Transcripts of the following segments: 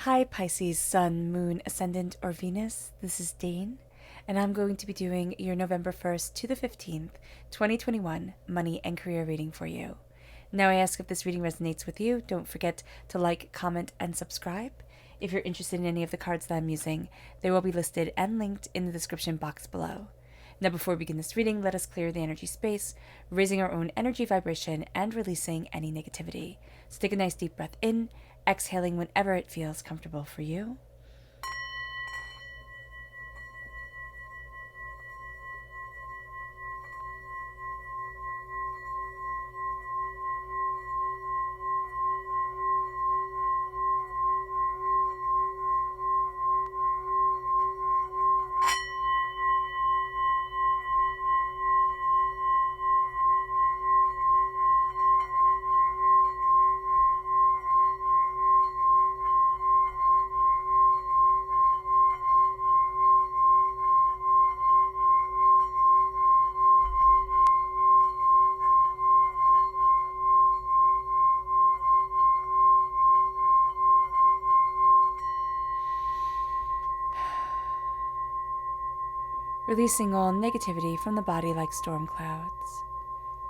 Hi Pisces, Sun, Moon, Ascendant, or Venus. This is Dane, and I'm going to be doing your November 1st to the 15th, 2021 money and career reading for you. Now I ask if this reading resonates with you, don't forget to like, comment, and subscribe. If you're interested in any of the cards that I'm using, they will be listed and linked in the description box below. Now before we begin this reading, let us clear the energy space, raising our own energy vibration and releasing any negativity. So take a nice deep breath in, exhaling whenever it feels comfortable for you. Releasing all negativity from the body like storm clouds,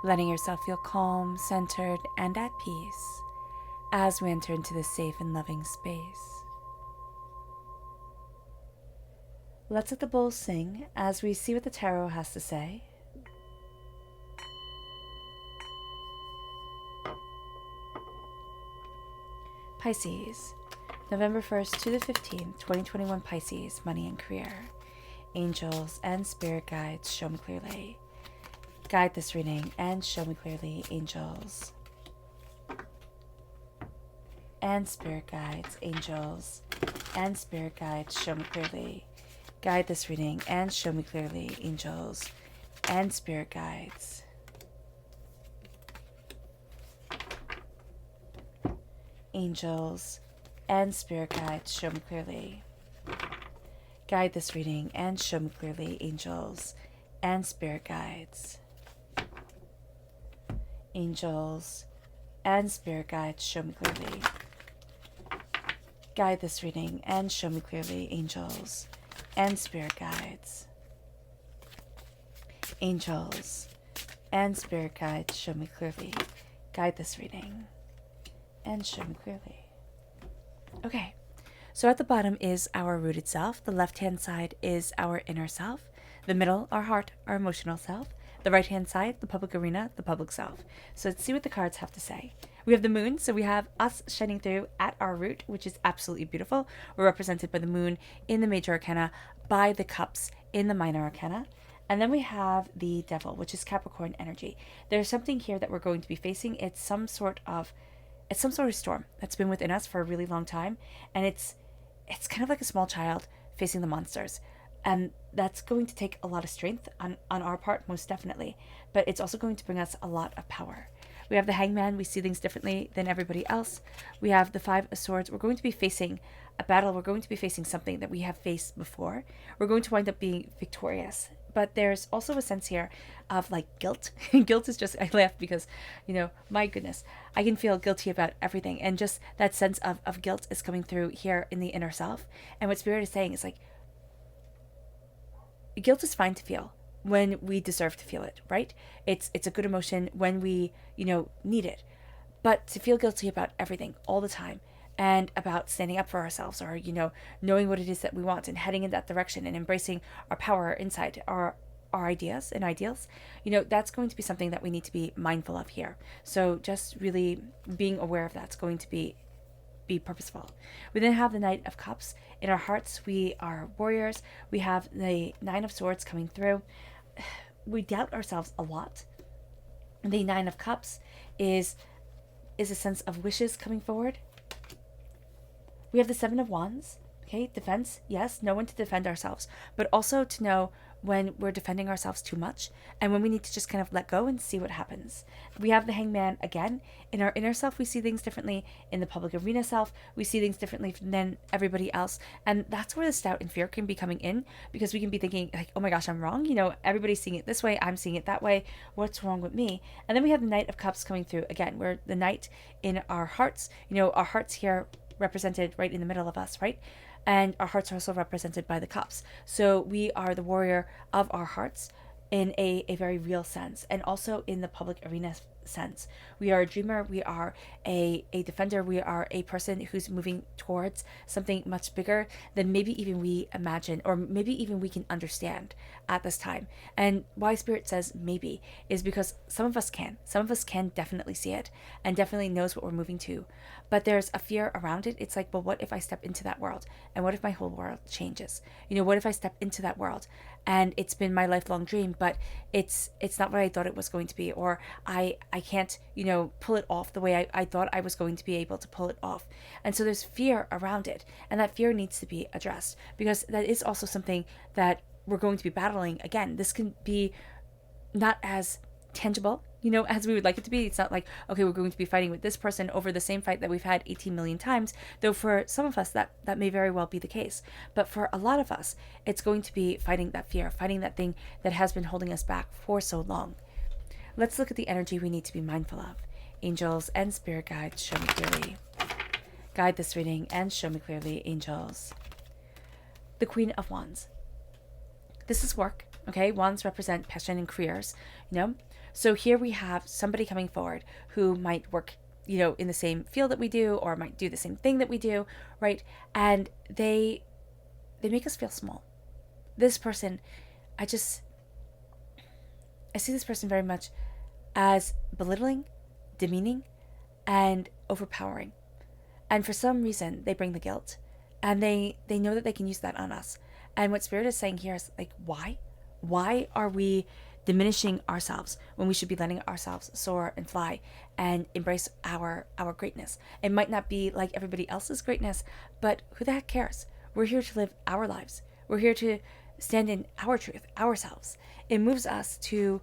letting yourself feel calm, centered, and at peace as we enter into this safe and loving space. Let's let the bowls sing as we see what the tarot has to say. Pisces, November 1st to the 15th, 2021 Pisces, money and career. Angels and spirit guides, show me clearly. Guide this reading and show me clearly, angels. And spirit guides, angels. And spirit guides, show me clearly. Guide this reading and show me clearly, angels. And spirit guides. Angels and spirit guides, show me clearly. Guide this reading and show me clearly, angels and spirit guides. Angels and spirit guides, show me clearly. Guide this reading and show me clearly, angels and spirit guides. Angels and spirit guides, show me clearly. Guide this reading and show me clearly. Okay. So at the bottom is our rooted self. The left-hand side is our inner self. The middle, our heart, our emotional self. The right-hand side, the public arena, the public self. So let's see what the cards have to say. We have the moon, so we have us shining through at our root, which is absolutely beautiful. We're represented by the moon in the major arcana, by the cups in the minor arcana. And then we have the devil, which is Capricorn energy. There's something here that we're going to be facing. It's some sort of storm that's been within us for a really long time. And it's kind of like a small child facing the monsters. And that's going to take a lot of strength on our part, most definitely. But it's also going to bring us a lot of power. We have the hangman. We see things differently than everybody else. We have the 5 of swords. We're going to be facing a battle. We're going to be facing something that we have faced before. We're going to wind up being victorious. But there's also a sense here of like guilt. Guilt is just, I laugh because, my goodness, I can feel guilty about everything. And just that sense of guilt is coming through here in the inner self. And what Spirit is saying is like, guilt is fine to feel when we deserve to feel it, right? It's a good emotion when we, need it. But to feel guilty about everything all the time, and about standing up for ourselves, or knowing what it is that we want and heading in that direction and embracing our power inside our ideas and ideals, that's going to be something that we need to be mindful of here. So just really being aware of that's going to be purposeful. We then have the Knight of Cups. In our hearts, we are warriors. We have the 9 of Swords coming through. We doubt ourselves a lot. The 9 of Cups is a sense of wishes coming forward. We have the 7 of Wands. Okay, defense, yes, know when to defend ourselves, but also to know when we're defending ourselves too much and when we need to just kind of let go and see what happens. We have the hangman again. In our inner self, we see things differently. In the public arena self, we see things differently than everybody else. And that's where the doubt and fear can be coming in, because we can be thinking like, oh my gosh, I'm wrong. Everybody's seeing it this way. I'm seeing it that way. What's wrong with me? And then we have the Knight of Cups coming through again. We're the knight in our hearts. Our hearts here represented right in the middle of us, right? And our hearts are also represented by the cups. So we are the warrior of our hearts in a very real sense, and also in the public arena sense. We are a dreamer, we are a defender, we are a person who's moving towards something much bigger than maybe even we imagine, or maybe even we can understand at this time. And why Spirit says maybe is because some of us can definitely see it and definitely knows what we're moving to, but there's a fear around it. It's like, well, what if I step into that world, and what if my whole world changes? What if I step into that world and it's been my lifelong dream, but it's not what I thought it was going to be, or I can't, pull it off the way I thought I was going to be able to pull it off. And so there's fear around it, and that fear needs to be addressed, because that is also something that we're going to be battling. Again, this can be not as tangible, as we would like it to be. It's not like, okay, we're going to be fighting with this person over the same fight that we've had 18 million times, though for some of us that may very well be the case. But for a lot of us, it's going to be fighting that fear, fighting that thing that has been holding us back for so long. Let's look at the energy we need to be mindful of. Angels and spirit guides, show me clearly. Guide this reading and show me clearly, angels. The Queen of Wands. This is work, okay? Wands represent passion and careers, So here we have somebody coming forward who might work, in the same field that we do, or might do the same thing that we do, right? And they make us feel small. This person, I see this person very much as belittling, demeaning, and overpowering. And for some reason, they bring the guilt, and they know that they can use that on us. And what Spirit is saying here is like, why? Why are we diminishing ourselves when we should be letting ourselves soar and fly and embrace our greatness? It might not be like everybody else's greatness, but who the heck cares? We're here to live our lives. We're here to stand in our truth, ourselves. It moves us to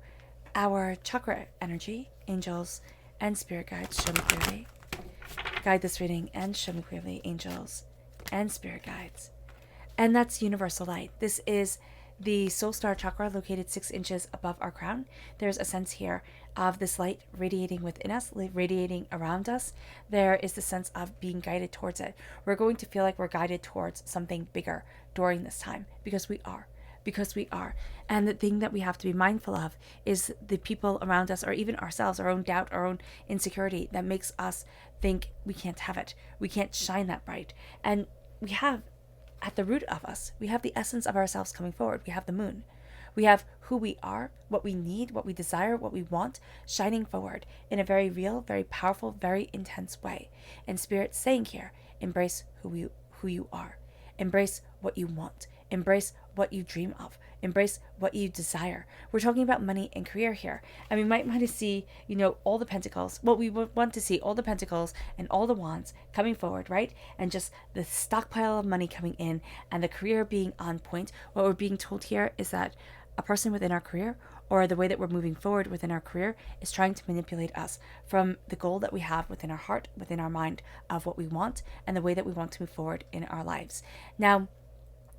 our chakra energy. Angels and spirit guides, show me clearly. Guide this reading and show me clearly, angels and spirit guides. And that's universal light. This is the soul star chakra located 6 inches above our crown. There's a sense here of this light radiating within us, radiating around us. There is the sense of being guided towards it. We're going to feel like we're guided towards something bigger during this time, because we are. And the thing that we have to be mindful of is the people around us, or even ourselves, our own doubt, our own insecurity that makes us think we can't have it. We can't shine that bright. And we have, at the root of us, we have the essence of ourselves coming forward. We have the moon. We have who we are, what we need, what we desire, what we want, shining forward in a very real, very powerful, very intense way. And Spirit saying here, embrace who you are. Embrace what you want. Embrace what you dream of. Embrace what you desire. We're talking about money and career here. And we might want to see, all the pentacles. Well, we would want to see all the pentacles and all the wands coming forward, right? And just the stockpile of money coming in and the career being on point. What we're being told here is that a person within our career, or the way that we're moving forward within our career, is trying to manipulate us from the goal that we have within our heart, within our mind, of what we want and the way that we want to move forward in our lives. Now,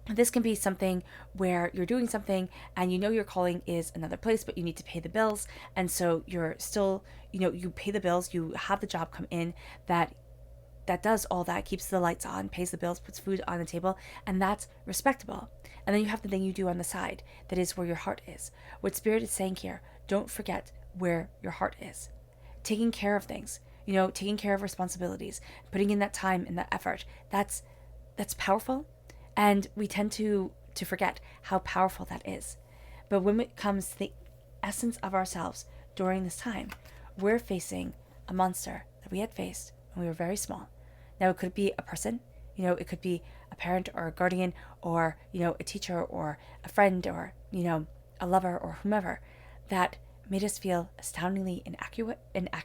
this can be something where you're doing something and your calling is another place, but you need to pay the bills. And so you're still, you pay the bills, you have the job come in that does all that, keeps the lights on, pays the bills, puts food on the table, and that's respectable. And then you have the thing you do on the side that is where your heart is. What Spirit is saying here, don't forget where your heart is. Taking care of things, taking care of responsibilities, putting in that time and that effort, that's powerful. And we tend to forget how powerful that is. But when it comes to the essence of ourselves during this time, we're facing a monster that we had faced when we were very small. Now, it could be a person, it could be a parent or a guardian, or, a teacher or a friend, or, a lover or whomever, that made us feel astoundingly inaccurate. I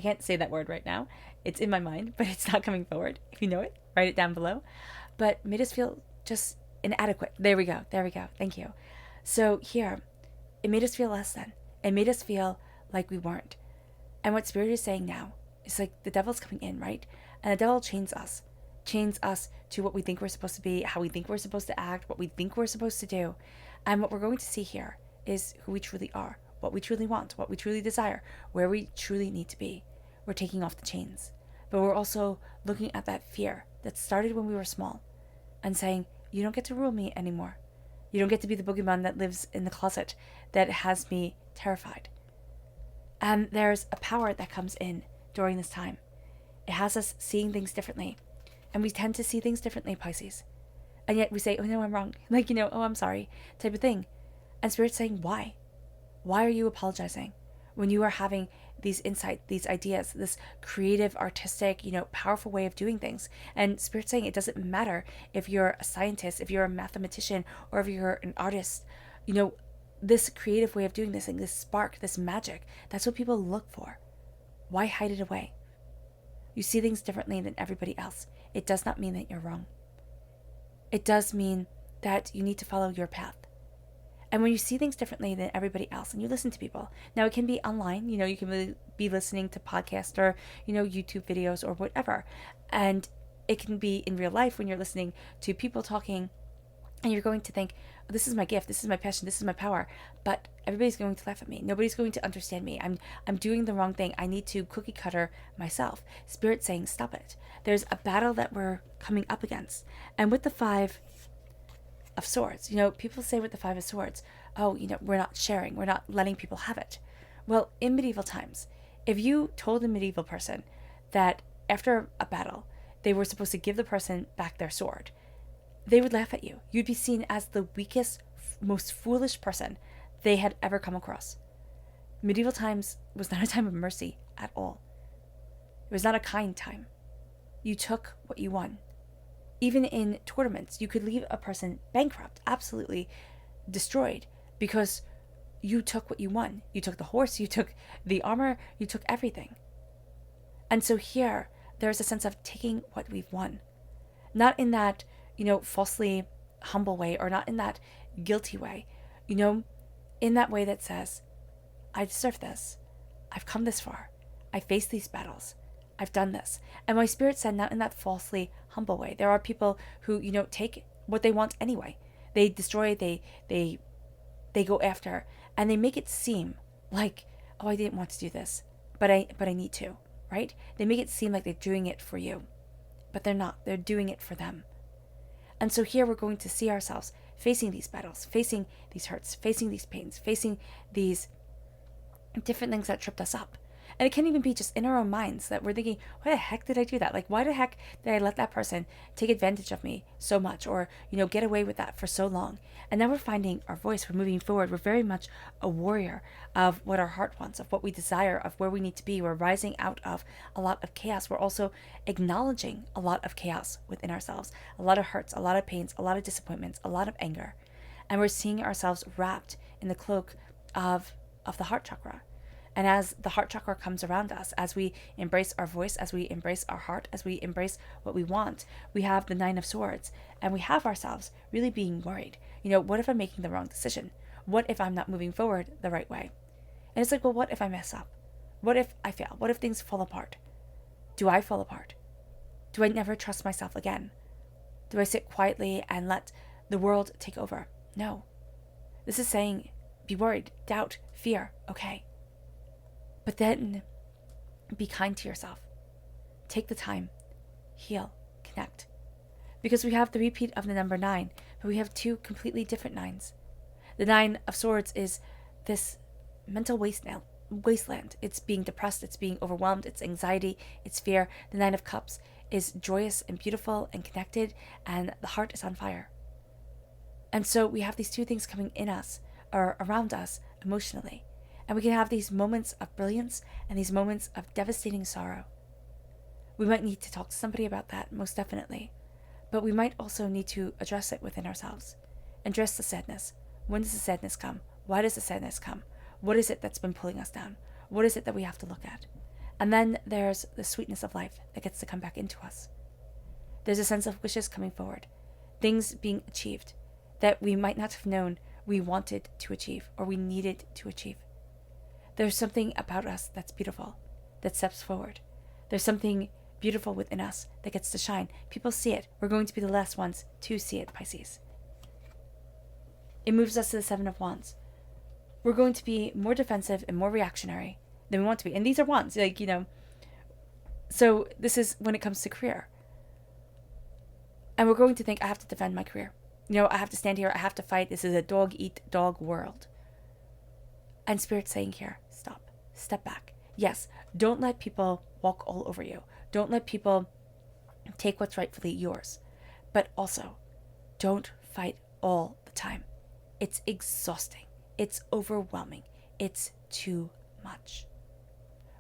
can't say that word right now. It's in my mind, but it's not coming forward. If you know it, write it down below. But made us feel just inadequate. There we go. Thank you. So here, it made us feel less than. It made us feel like we weren't. And what Spirit is saying now is like the devil's coming in, right? And the devil chains us to what we think we're supposed to be, how we think we're supposed to act, what we think we're supposed to do. And what we're going to see here is who we truly are, what we truly want, what we truly desire, where we truly need to be. We're taking off the chains. but we're also looking at that fear that started when we were small and saying, you don't get to rule me anymore. You don't get to be the boogeyman that lives in the closet that has me terrified. And there's a power that comes in during this time. It has us seeing things differently. And we tend to see things differently, Pisces. And yet we say, oh no, I'm wrong. Like, oh, I'm sorry, type of thing. And Spirit's saying, why? Why are you apologizing when you are having these insights, these ideas, this creative, artistic, powerful way of doing things? And Spirit's saying it doesn't matter if you're a scientist, if you're a mathematician, or if you're an artist. This creative way of doing this thing, this spark, this magic, that's what people look for. Why hide it away? You see things differently than everybody else. It does not mean that you're wrong. It does mean that you need to follow your path. And when you see things differently than everybody else and you listen to people, now it can be online, you can really be listening to podcasts or, YouTube videos or whatever. And it can be in real life when you're listening to people talking and you're going to think, oh, this is my gift, this is my passion, this is my power, but everybody's going to laugh at me. Nobody's going to understand me. I'm doing the wrong thing. I need to cookie cutter myself. Spirit saying, stop it. There's a battle that we're coming up against. And with the Five of Swords, people say with the Five of Swords, oh, we're not sharing, we're not letting people have it. Well, in medieval times, if you told a medieval person that after a battle, they were supposed to give the person back their sword, they would laugh at you. You'd be seen as the weakest, most foolish person they had ever come across. Medieval times was not a time of mercy at all. It was not a kind time. You took what you won. Even in tournaments, you could leave a person bankrupt, absolutely destroyed, because you took what you won. You took the horse, you took the armor, you took everything. And so here, there's a sense of taking what we've won. Not in that, falsely humble way, or not in that guilty way, in that way that says, I deserve this. I've come this far. I faced these battles. I've done this. And my Spirit said, not in that falsely humble way. There are people who, take what they want anyway. They destroy, they go after, and they make it seem like, oh, I didn't want to do this, but I need to, right? They make it seem like they're doing it for you, but they're not. They're doing it for them. And so here we're going to see ourselves facing these battles, facing these hurts, facing these pains, facing these different things that tripped us up. And it can even be just in our own minds that we're thinking, why the heck did I do that? Like, why the heck did I let that person take advantage of me so much, or, get away with that for so long? And now we're finding our voice. We're moving forward. We're very much a warrior of what our heart wants, of what we desire, of where we need to be. We're rising out of a lot of chaos. We're also acknowledging a lot of chaos within ourselves, a lot of hurts, a lot of pains, a lot of disappointments, a lot of anger. And we're seeing ourselves wrapped in the cloak of the heart chakra. And as the heart chakra comes around us, as we embrace our voice, as we embrace our heart, as we embrace what we want, we have the Nine of Swords, and we have ourselves really being worried. What if I'm making the wrong decision? What if I'm not moving forward the right way? And it's like, well, what if I mess up? What if I fail? What if things fall apart? Do I fall apart? Do I never trust myself again? Do I sit quietly and let the world take over? No. This is saying, be worried, doubt, fear, okay. But then be kind to yourself. Take the time. Heal. Connect. Because we have the repeat of the number 9, but we have two completely different 9s. The 9 of Swords is this mental wasteland. It's being depressed. It's being overwhelmed. It's anxiety. It's fear. The 9 of Cups is joyous and beautiful and connected, and the heart is on fire. And so we have these two things coming in us or around us emotionally. And we can have these moments of brilliance and these moments of devastating sorrow. We might need to talk to somebody about that, most definitely. But we might also need to address it within ourselves. Address the sadness. When does the sadness come? Why does the sadness come? What is it that's been pulling us down? What is it that we have to look at? And then there's the sweetness of life that gets to come back into us. There's a sense of wishes coming forward. Things being achieved that we might not have known we wanted to achieve or we needed to achieve. There's something about us that's beautiful, that steps forward. There's something beautiful within us that gets to shine. People see it. We're going to be the last ones to see it, Pisces. It moves us to the 7 of Wands. We're going to be more defensive and more reactionary than we want to be. And these are wands. So this is when it comes to career. And we're going to think, I have to defend my career. I have to stand here. I have to fight. This is a dog-eat-dog world. And Spirit's saying here, stop. Step back. Yes, don't let people walk all over you. Don't let people take what's rightfully yours. But also, don't fight all the time. It's exhausting. It's overwhelming. It's too much.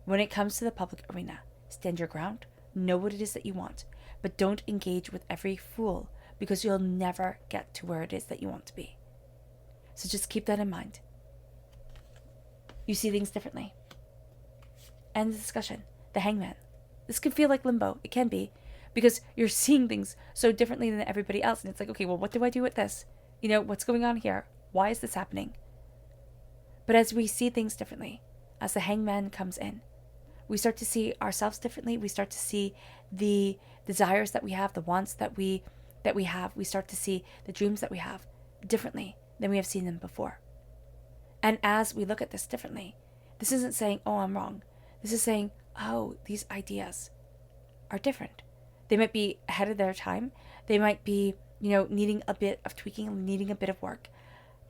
When it comes to the public arena, stand your ground, know what it is that you want, but don't engage with every fool, because you'll never get to where it is that you want to be. So just keep that in mind. You see things differently. End the discussion. The Hangman. This can feel like limbo. It can be, because you're seeing things so differently than everybody else. And it's like, okay, well, what do I do with this? What's going on here? Why is this happening? But as we see things differently, as the Hangman comes in, we start to see ourselves differently. We start to see the desires that we have, the wants that we have. We start to see the dreams that we have differently than we have seen them before. And as we look at this differently, this isn't saying, oh, I'm wrong. This is saying, oh, these ideas are different. They might be ahead of their time. They might be, needing a bit of tweaking, needing a bit of work.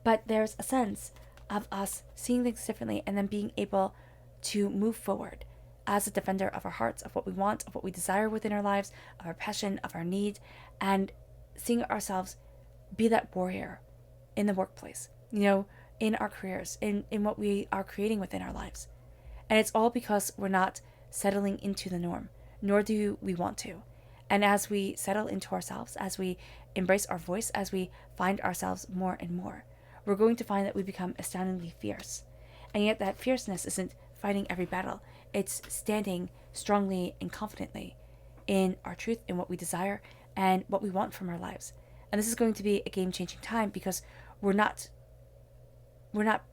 But there's a sense of us seeing things differently and then being able to move forward as a defender of our hearts, of what we want, of what we desire within our lives, of our passion, of our need, and seeing ourselves be that warrior in the workplace, in our careers, in what we are creating within our lives. And it's all because we're not settling into the norm, nor do we want to. And as we settle into ourselves, as we embrace our voice, as we find ourselves more and more, we're going to find that we become astoundingly fierce. And yet that fierceness isn't fighting every battle. It's standing strongly and confidently in our truth, in what we desire, and what we want from our lives. And this is going to be a game-changing time, because we're not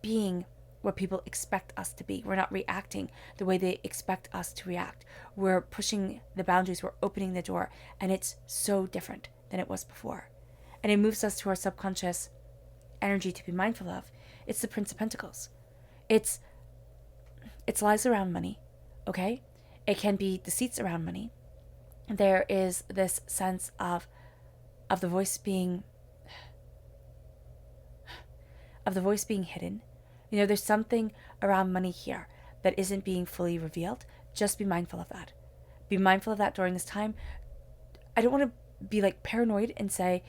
being what people expect us to be. We're not reacting the way they expect us to react. We're pushing the boundaries. We're opening the door. And it's so different than it was before. And it moves us to our subconscious energy to be mindful of. It's the Prince of Pentacles. It's lies around money, okay? It can be deceits around money. There is this sense of the voice being hidden. There's something around money here that isn't being fully revealed. Just be mindful of that. Be mindful of that during this time. I don't want to be paranoid and say,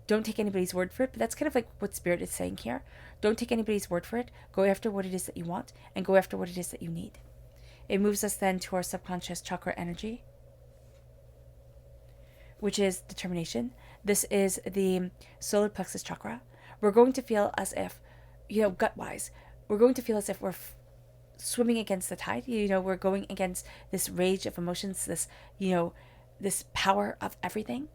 don't take anybody's word for it, but that's kind of what Spirit is saying here. Don't take anybody's word for it. Go after what it is that you want, and go after what it is that you need. It moves us then to our subconscious chakra energy, which is determination. This is the solar plexus chakra. We're going to feel as if, gut-wise, we're going to feel as if we're swimming against the tide. We're going against this rage of emotions, this power of everything.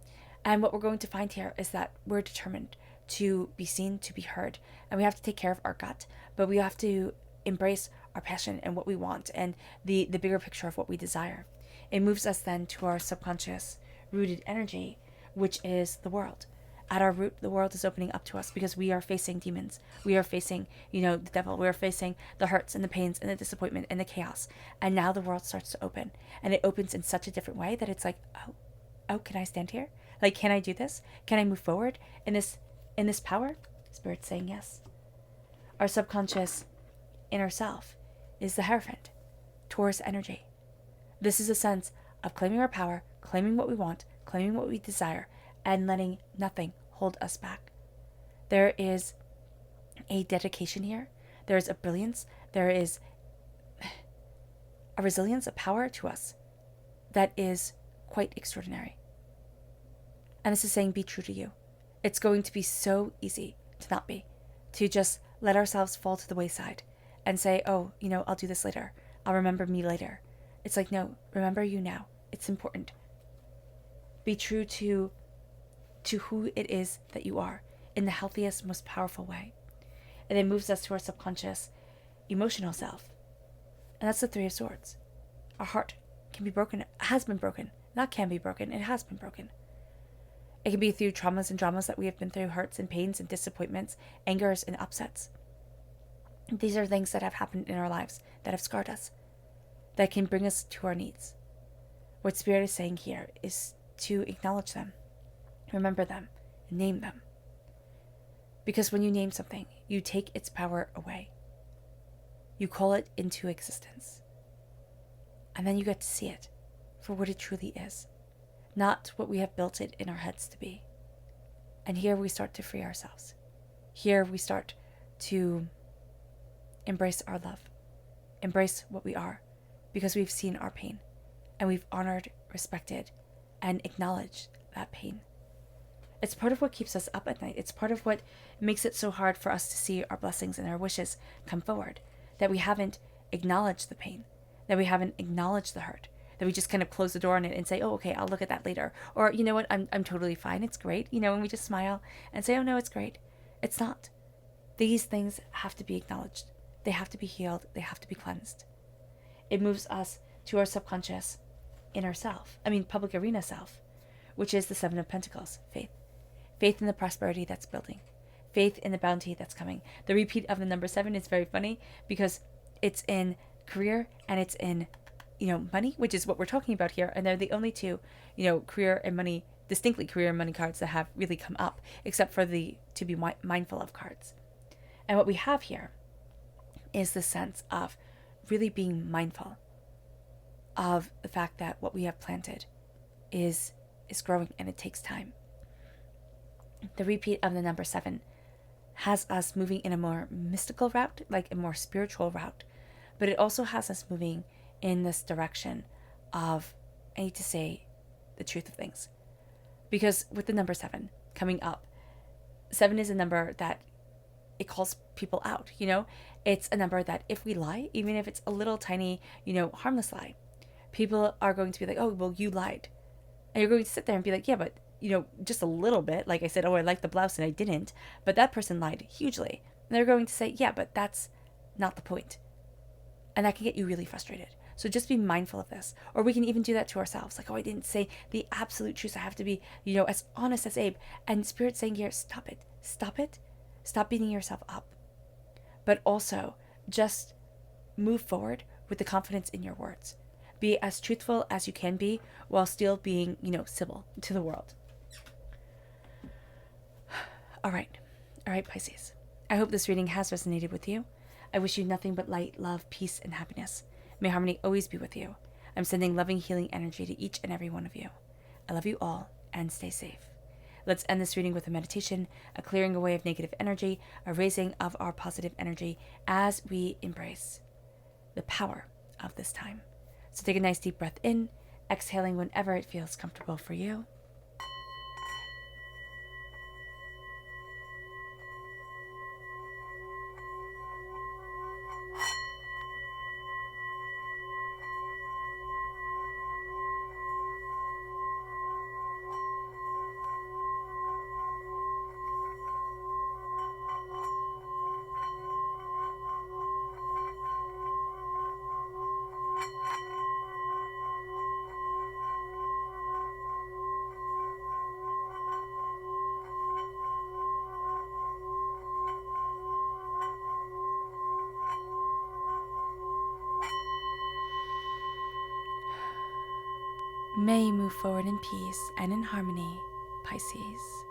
And what we're going to find here is that we're determined to be seen, to be heard. And we have to take care of our gut, but we have to embrace our passion and what we want and the bigger picture of what we desire. It moves us then to our subconscious rooted energy, which is the world. At our root, the world is opening up to us because we are facing demons. We are facing, the devil. We are facing the hurts and the pains and the disappointment and the chaos. And now the world starts to open. And it opens in such a different way that it's like, oh, can I stand here? Can I do this? Can I move forward in this power? Spirit's saying yes. Our subconscious inner self is the Hierophant, Taurus energy. This is a sense of claiming our power, claiming what we want, claiming what we desire, and letting nothing hold us back. There is a dedication here. There is a brilliance. There is a resilience, a power to us that is quite extraordinary. And this is saying, be true to you. It's going to be so easy to not be, to just let ourselves fall to the wayside and say, oh, I'll do this later. I'll remember me later. It's like, no, remember you now. It's important. Be true to who it is that you are in the healthiest, most powerful way. And it moves us to our subconscious emotional self. And that's the Three of Swords. Our heart can be broken, has been broken. Not can be broken, it has been broken. It can be through traumas and dramas that we have been through, hurts and pains and disappointments, angers and upsets. These are things that have happened in our lives that have scarred us, that can bring us to our knees. What Spirit is saying here is to acknowledge them, remember them, name them. Because when you name something, you take its power away. You call it into existence. And then you get to see it for what it truly is, not what we have built it in our heads to be. And here we start to free ourselves. Here we start to embrace our love, embrace what we are, because we've seen our pain, and we've honored, respected, and acknowledged that pain. It's part of what keeps us up at night. It's part of what makes it so hard for us to see our blessings and our wishes come forward, that we haven't acknowledged the pain, that we haven't acknowledged the hurt, that we just kind of close the door on it and say, oh, okay, I'll look at that later. Or, you know what, I'm totally fine. It's great. And we just smile and say, oh, no, it's great. It's not. These things have to be acknowledged. They have to be healed. They have to be cleansed. It moves us to our subconscious inner self. Public arena self, which is the Seven of Pentacles, faith. Faith in the prosperity that's building. Faith in the bounty that's coming. The repeat of the number 7 is very funny because it's in career and it's in, money, which is what we're talking about here. And they're the only two, career and money, distinctly career and money cards that have really come up, except for the to be mindful of cards. And what we have here is the sense of really being mindful of the fact that what we have planted is growing and it takes time. The repeat of the number 7 has us moving in a more mystical route, like a more spiritual route, but it also has us moving in this direction of, I need to say the truth of things. Because with the number 7 coming up, 7 is a number that it calls people out, It's a number that if we lie, even if it's a little tiny, harmless lie, people are going to be like, oh, well, you lied. And you're going to sit there and be like, yeah, but, just a little bit. Like I said, oh, I liked the blouse and I didn't. But that person lied hugely. And they're going to say, yeah, but that's not the point. And that can get you really frustrated. So just be mindful of this. Or we can even do that to ourselves. Like, oh, I didn't say the absolute truth. I have to be, as honest as Abe. And Spirit's saying here, stop it. Stop it. Stop beating yourself up. But also, just move forward with the confidence in your words. Be as truthful as you can be while still being, civil to the world. All right, Pisces. I hope this reading has resonated with you. I wish you nothing but light, love, peace, and happiness. May harmony always be with you. I'm sending loving, healing energy to each and every one of you. I love you all, and stay safe. Let's end this reading with a meditation, a clearing away of negative energy, a raising of our positive energy as we embrace the power of this time. So take a nice deep breath in, exhaling whenever it feels comfortable for you. May you move forward in peace and in harmony, Pisces.